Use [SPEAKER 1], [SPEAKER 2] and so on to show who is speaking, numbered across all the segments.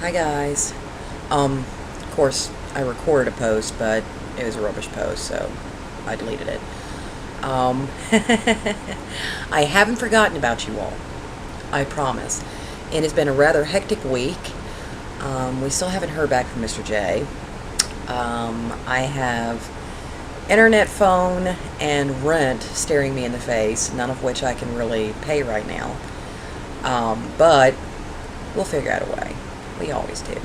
[SPEAKER 1] Hi guys. Of course, I recorded a post, but it was a rubbish post, so I deleted it. I haven't forgotten about you all. I promise. It has been a rather hectic week. We still haven't heard back from Mr. J. I have internet, phone, and rent staring me in the face, none of which I can really pay right now. But we'll figure out a way. We always do.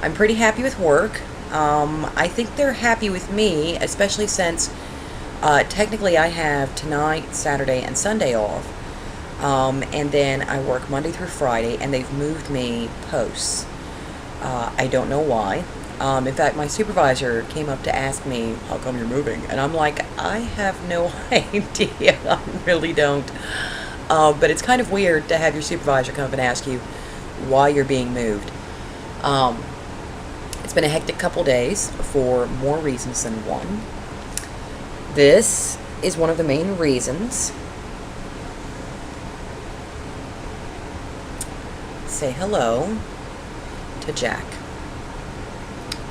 [SPEAKER 1] I'm pretty happy with work. I think they're happy with me, especially since technically I have tonight, Saturday, and Sunday off. And then I work Monday through Friday, and they've moved me posts. I don't know why. In fact, my supervisor came up to ask me, how come you're moving? And I'm like, I have no idea. I really don't. But it's kind of weird to have your supervisor come up and ask you why you're being moved. It's been a hectic couple days for more reasons than one. This is one of the main reasons. Say hello to Jack.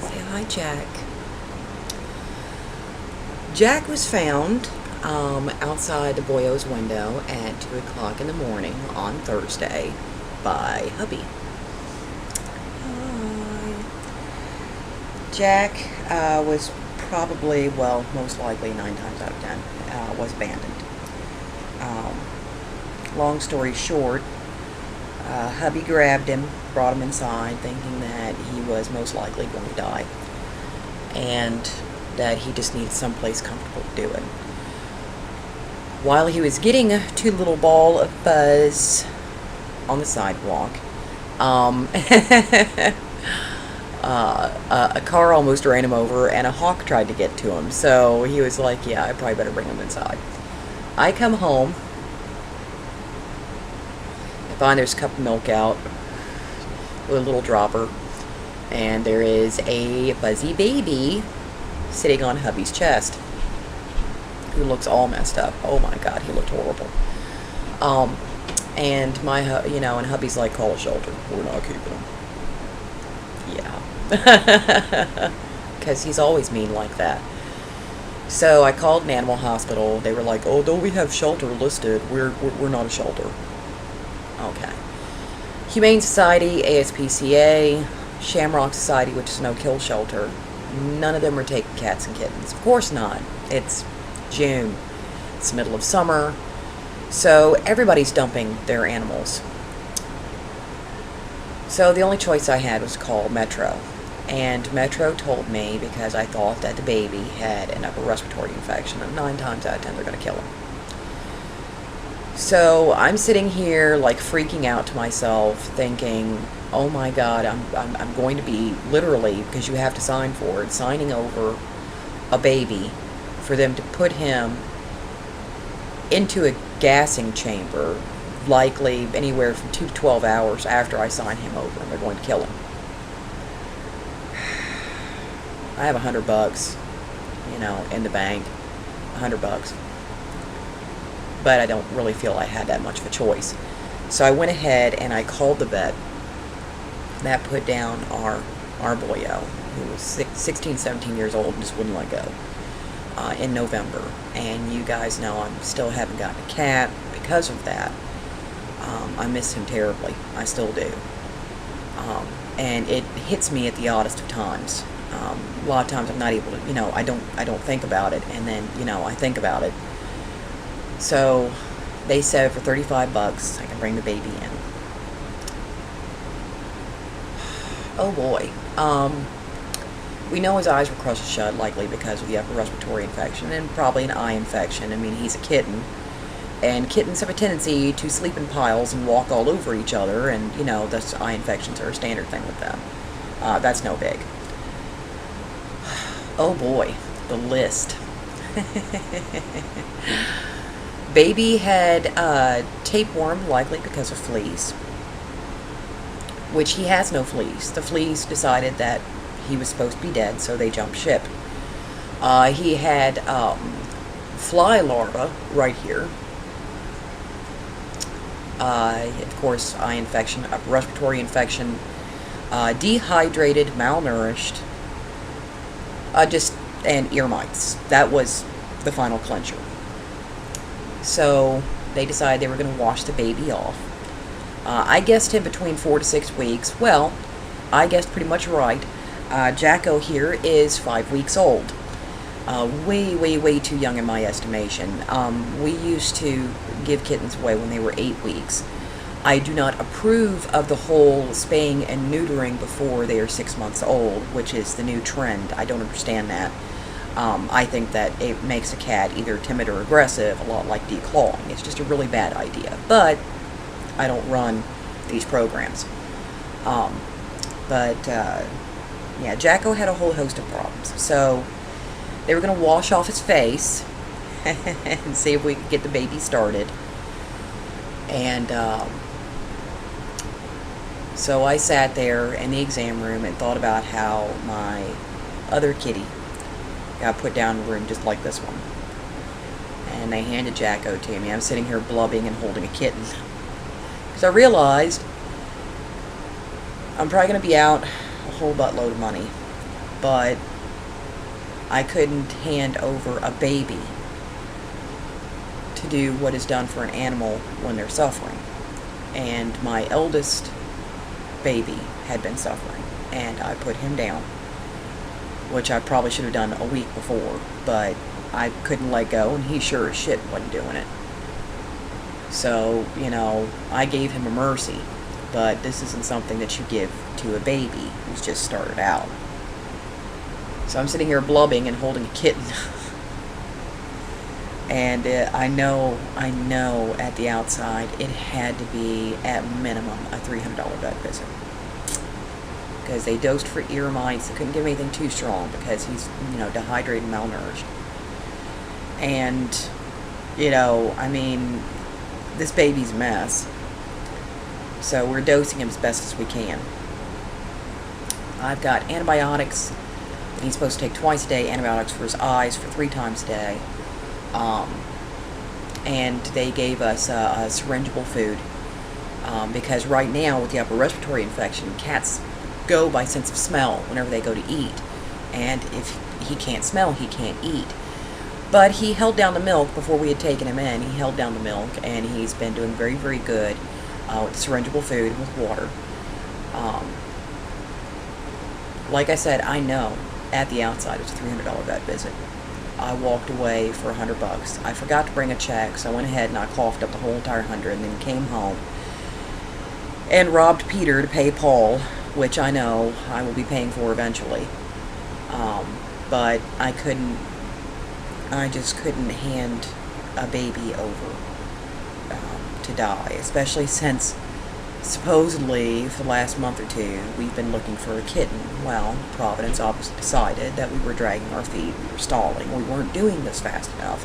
[SPEAKER 1] Say hi, Jack. Jack was found outside the boyo's window at 2 o'clock in the morning on Thursday by hubby. Hi. Jack was probably, well, most likely 9 times out of 10, was abandoned. Long story short, hubby grabbed him, brought him inside, thinking that he was most likely going to die, and that he just needed someplace comfortable to do it. While he was getting to the little ball of fuzz on the sidewalk, a car almost ran him over, and a hawk tried to get to him, so he was like, yeah, I probably better bring him inside. I come home, I find there's a cup of milk out with a little dropper, and there is a fuzzy baby sitting on hubby's chest who looks all messed up. Oh my god, he looked horrible. And and hubby's like, call a shelter, we're not keeping him. Yeah. Because he's always mean like that. So I called an animal hospital. They were like, oh, don't we have shelter listed? We're not a shelter. Okay. Humane Society, ASPCA, Shamrock Society, which is a no-kill shelter. None of them are taking cats and kittens. Of course not. It's June. It's the middle of summer. So everybody's dumping their animals. So the only choice I had was to call Metro. And Metro told me, because I thought that the baby had an upper respiratory infection, and 9 times out of 10 they're going to kill him. So I'm sitting here like freaking out to myself, thinking, oh my god, I'm going to be literally, because you have to sign for it, signing over a baby for them to put him into a gassing chamber, likely anywhere from 2 to 12 hours after I sign him over, and they're going to kill him. I have $100, in the bank, $100. But I don't really feel I had that much of a choice. So I went ahead and I called the vet. That put down our boyo, who was 16, 17 years old and just wouldn't let go, in November. And you guys know I still haven't gotten a cat because of that. I miss him terribly. I still do. And it hits me at the oddest of times. A lot of times I'm not able to, I don't think about it, and then, I think about it. So they said for $35 I can bring the baby in. Oh boy. We know his eyes were crushed shut, likely because of the upper respiratory infection and probably an eye infection. I mean, he's a kitten, and kittens have a tendency to sleep in piles and walk all over each other, and thus eye infections are a standard thing with them. That's no big. Oh boy, the list. Baby had tapeworm, likely because of fleas, which he has no fleas. The fleas decided that he was supposed to be dead, so they jumped ship. He had fly larvae right here. Of course, eye infection, upper respiratory infection, dehydrated, malnourished, and ear mites. That was the final clincher. So they decided they were going to wash the baby off. I guessed him between 4 to 6 weeks. Well, I guessed pretty much right. Jacko here is 5 weeks old. Way too young in my estimation. We used to give kittens away when they were 8 weeks. I do not approve of the whole spaying and neutering before they are 6 months old, which is the new trend. I don't understand that. I think that it makes a cat either timid or aggressive, a lot like declawing. It's just a really bad idea. But I don't run these programs. Yeah, Jacko had a whole host of problems. So they were going to wash off his face and see if we could get the baby started. And so I sat there in the exam room and thought about how my other kitty got put down in a room just like this one. And they handed Jacko to me. I'm sitting here blubbing and holding a kitten. Because I realized I'm probably going to be out a whole buttload of money. But I couldn't hand over a baby to do what is done for an animal when they're suffering. And my eldest baby had been suffering, and I put him down, which I probably should have done a week before, but I couldn't let go, and he sure as shit wasn't doing it. So, you know, I gave him a mercy, but this isn't something that you give to a baby who's just started out. So I'm sitting here blubbing and holding a kitten. And I know at the outside it had to be at minimum a $300 vet visit. Because they dosed for ear mites. They couldn't give him anything too strong because he's, you know, dehydrated and malnourished. And, you know, I mean, this baby's a mess. So we're dosing him as best as we can. I've got antibiotics that he's supposed to take twice a day, antibiotics for his eyes for 3 times a day. And they gave us a syringeable food because right now with the upper respiratory infection, cats go by sense of smell whenever they go to eat, and if he can't smell, he can't eat. But he held down the milk before we had taken him in. He held down the milk, and he's been doing very good with syringeable food with water. Like I said, I know at the outside it's a $300 vet visit. I walked away for $100. I forgot to bring a check, so I went ahead and I coughed up the whole entire 100 and then came home and robbed Peter to pay Paul, which I know I will be paying for eventually. But I just couldn't hand a baby over to die, especially since supposedly for the last month or 2 we've been looking for a kitten. Well, Providence obviously decided that we were dragging our feet, we were stalling, we weren't doing this fast enough.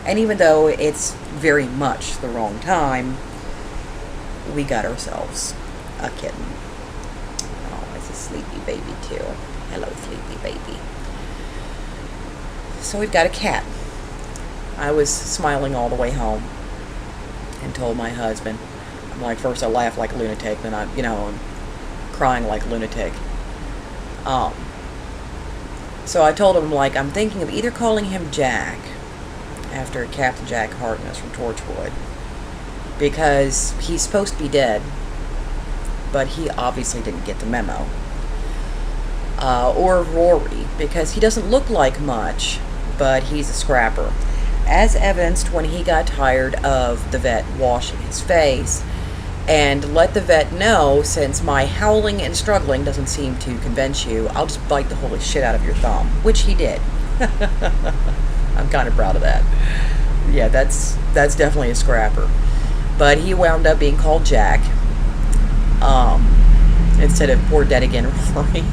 [SPEAKER 1] And even though it's very much the wrong time, we got ourselves a kitten. Oh, it's a sleepy baby too. Hello, sleepy baby. So we've got a cat. I was smiling all the way home and told my husband, I'm like, first I laughed like a lunatic, then I'm crying like a lunatic. So I told him, like, I'm thinking of either calling him Jack, after Captain Jack Harkness from Torchwood, because he's supposed to be dead, but he obviously didn't get the memo. Or Rory, because he doesn't look like much, but he's a scrapper. As evidenced when he got tired of the vet washing his face, and let the vet know, since my howling and struggling doesn't seem to convince you, I'll just bite the holy shit out of your thumb, which he did. I'm kind of proud of that. Yeah, that's definitely a scrapper. But he wound up being called Jack, instead of poor dead again Rory.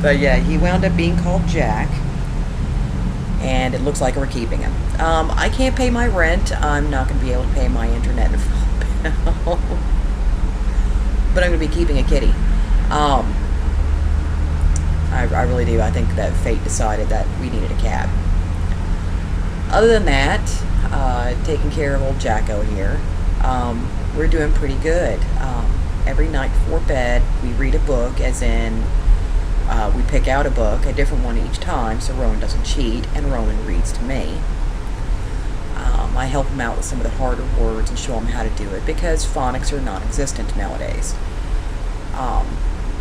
[SPEAKER 1] But yeah, he wound up being called Jack, and it looks like we're keeping him. I can't pay my rent. I'm not going to be able to pay my internet and phone bill. But I'm going to be keeping a kitty. I really do. I think that fate decided that we needed a cat. Other than that, taking care of old Jacko here, we're doing pretty good. every night before bed, we read a book, as in we pick out a book, a different one each time, so Rowan doesn't cheat, and Rowan reads to me. I help him out with some of the harder words and show him how to do it, because phonics are non-existent nowadays.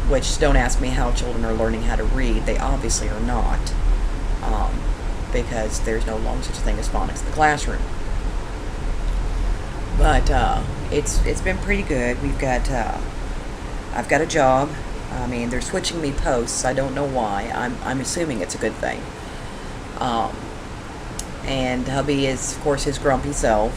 [SPEAKER 1] Which, don't ask me how children are learning how to read. They obviously are not, because there's no longer such a thing as phonics in the classroom. But it's been pretty good. I've got a job. I mean, they're switching me posts. I don't know why. I'm assuming it's a good thing. And hubby is, of course, his grumpy self.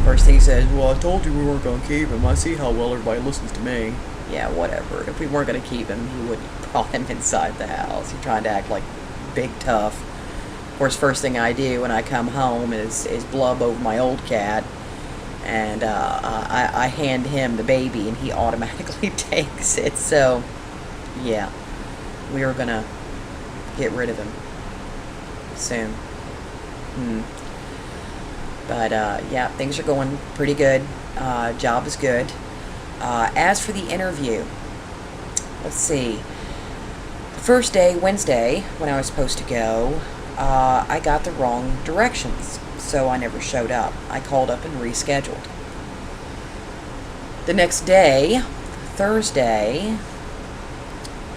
[SPEAKER 1] First thing he says, well, I told you we weren't going to keep him. I see how well everybody listens to me. Yeah, whatever. If we weren't going to keep him, he wouldn't have brought him inside the house. He's trying to act like big tough. Of course, first thing I do when I come home is blub over my old cat. And I hand him the baby, and he automatically takes it. So, yeah, we are going to get rid of him soon. But, yeah, things are going pretty good. Job is good. As for the interview, let's see. The first day, Wednesday, when I was supposed to go, I got the wrong directions, so I never showed up. I called up and rescheduled. The next day, Thursday,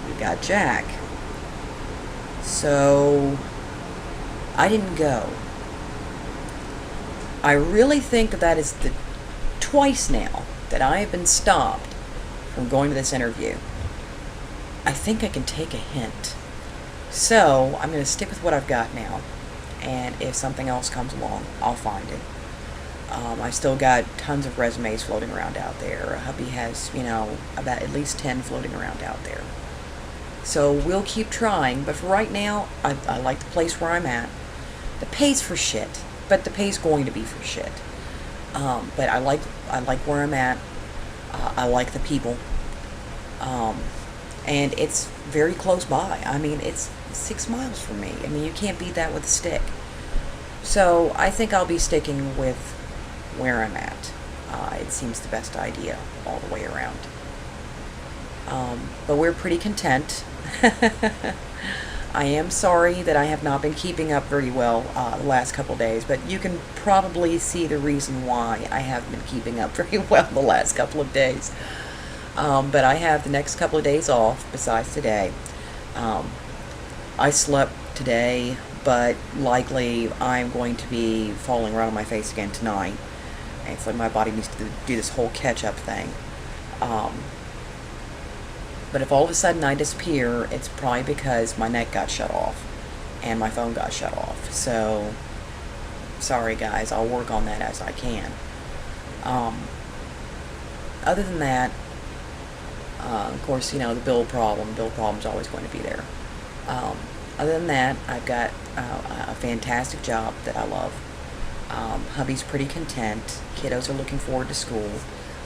[SPEAKER 1] we got Jack. So I didn't go. I really think that is the twice now that I have been stopped from going to this interview. I think I can take a hint. So I'm going to stick with what I've got now. And if something else comes along, I'll find it. I still got tons of resumes floating around out there. Hubby has, about at least 10 floating around out there. So we'll keep trying. But for right now, I like the place where I'm at. The pay's for shit. But the pay's going to be for shit. But I like where I'm at. I like the people. And it's very close by. I mean, it's 6 miles from me. I mean, you can't beat that with a stick. So I think I'll be sticking with where I'm at. It seems the best idea all the way around. But we're pretty content. I am sorry that I have not been keeping up very well the last couple days, but you can probably see the reason why I haven't been keeping up very well the last couple of days. But I have the next couple of days off, besides today. I slept today, but likely I'm going to be falling around on my face again tonight. And it's like my body needs to do this whole catch-up thing. But if all of a sudden I disappear, it's probably because my neck got shut off and my phone got shut off. So, sorry guys, I'll work on that as I can. Other than that, of course, the bill problem's always going to be there. Other than that, I've got a fantastic job that I love. Hubby's pretty content. Kiddos are looking forward to school.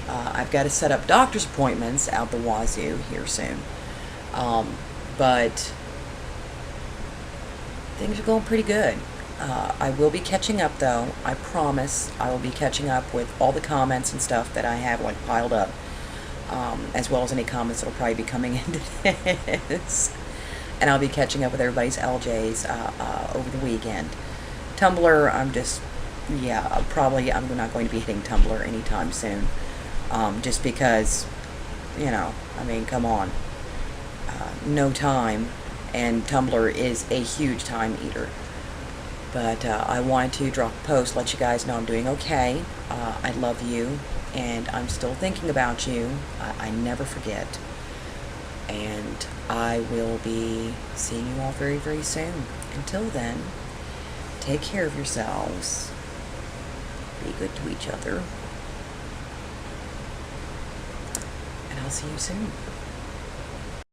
[SPEAKER 1] I've got to set up doctor's appointments out the wazoo here soon. But things are going pretty good. I will be catching up, though. I promise I will be catching up with all the comments and stuff that I have piled up, as well as any comments that will probably be coming into this. And I'll be catching up with everybody's LJs over the weekend. Tumblr, I'm not going to be hitting Tumblr anytime soon. Just because, come on. No time, and Tumblr is a huge time eater. But I wanted to drop a post, let you guys know I'm doing okay. I love you, and I'm still thinking about you. I never forget. And I will be seeing you all very, very soon. Until then, take care of yourselves. Be good to each other. And I'll see you soon.